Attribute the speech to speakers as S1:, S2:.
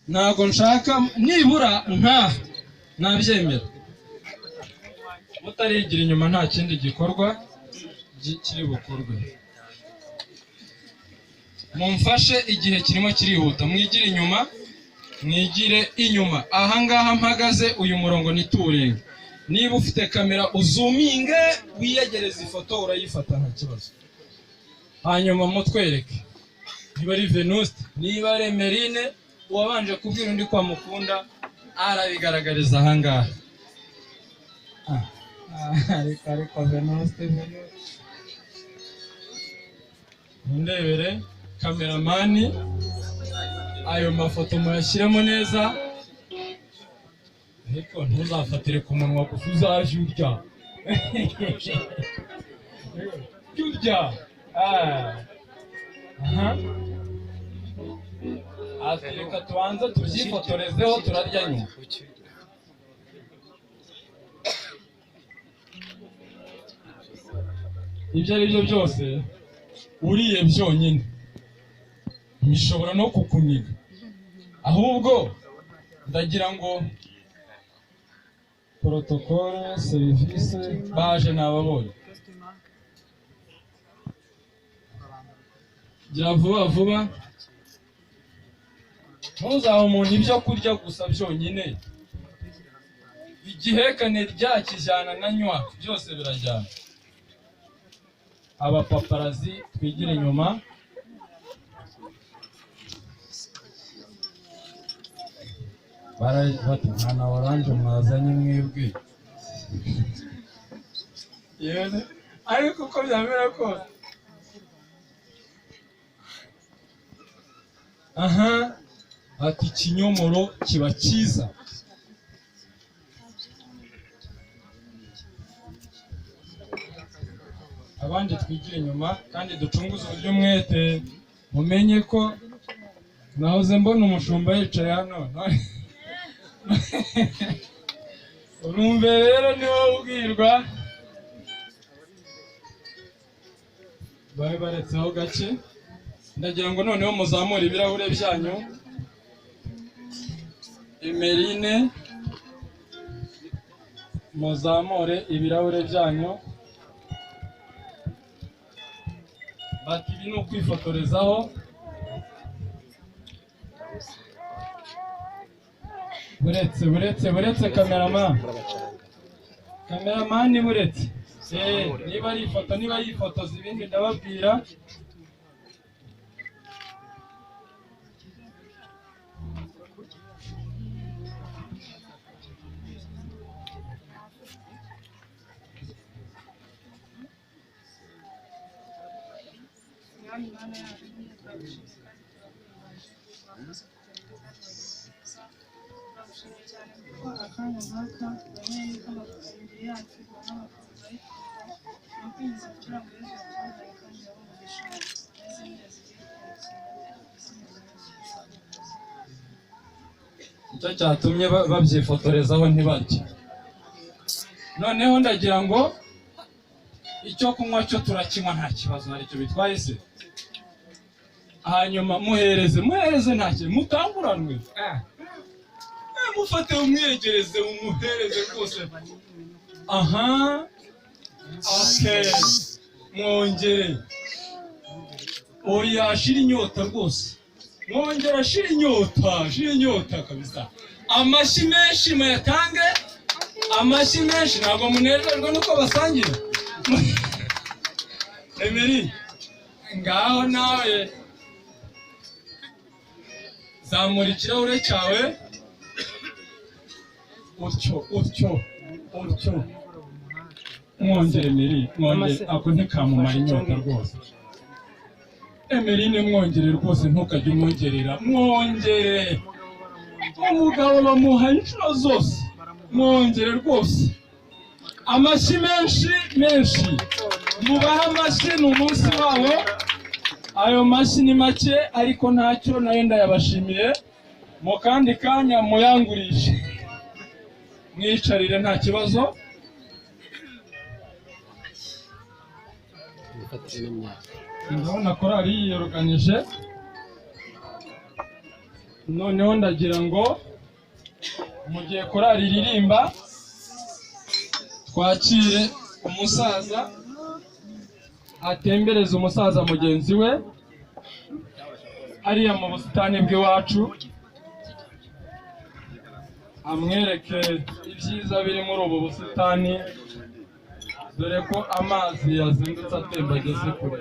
S1: ntago nshaka nibura nabyemera mutarigira inyuma nta kindi gikorwa kiri bukorwe. Mumfashe igihe kirimo kirihuta, mwigire inyuma. Aha ngaha mpagaze uyu murongo niturenga. Niba ufite kamera uzuminge wiyegereza ifoto urayifata nta kibazo. Hanyuma mutwereke niba ari Venuste, niba ari Emeline, uwabanje kubwira undi kwa mukunda arabigaragariza aha ngaha. Ariko Venuste ndebere kameramani, ayo mafoto muyashyiremo neza, ariko ntuzafatire ku munwa gusa uzaje urya. Reka tubanze tubyifotorezeho turarya nyuma. Ibyo ari byo byose uriye byonyine bishobora no kukuniga, ahubwo ndagira ngo protocole service baje nababonye gira vuba ntuzaha umuntu ibyo kurya gusa byonyine, igihekane ryakijyana na nywa byose birajyana. Abapaparazi twigire inyuma. Bati mwana oranje mwazanye mwebwe. Yene ariko uko byamera kose. Ati ikinyomoro kiba cyiza. Abandi twigire inyuma kandi ducunguze uburyo mwete, mumenye ko nahoze mbona umushumba yicaye hano. Urumve rero niwo ubwirwa. Bari baretseho gake, ndagira ngo noneho muzamure ibirahure byanyu. Emeline, muzamure ibirahure byanyu. Bati ibi ni ukwifotorezaho. Buretse kameramani buretse. Niba ari ifoto, niba yifotoza ibindi ndababwira. Icyo cyatumye babyifotorezaho ntibajye. Noneho ndagira ngo icyo kunywa cyo turakinywa nta kibazo, aricyo bitwaye se. Hanyuma muhereze ntacyo mutanguranwe. Mufate umwegereze umuhereze rwose. Okay. Mwongere. Oya shira inyota rwose. Mwongera shira inyota kabisa. Amashyi menshi muyatange. Amashyi menshi ntabwo munezerwa nuko basangira. Emery, ngaho nawe zamura ikirahure cyawe. Utyo. Mwongere Emery, mwongere. Ako ntikamumara inyota rwose. Emeline, mwongere rwose, ntukajye umwongerera. Mwongere. Umugabo bamuha inshuro zose. Mwongere rwose. Amashyi menshi. Mubaha amashyi, ni umunsi wabo. Ayo mashyi ni make ariko ntacyo, nayo ndayabashimiye. Mu kandi kanya muyangurishe. Mwicarire nta kibazo. Ndabona korali yiyorganije. noneho ndagira ngo mu gihe korali iririmba twakire umusaza atembereza umusaza mugenzi we hariya mu busitani bw'iwacu, amwereke ibyiza biri muri ubu busitani, dore ko amazi yazindutse atemba ageze kure.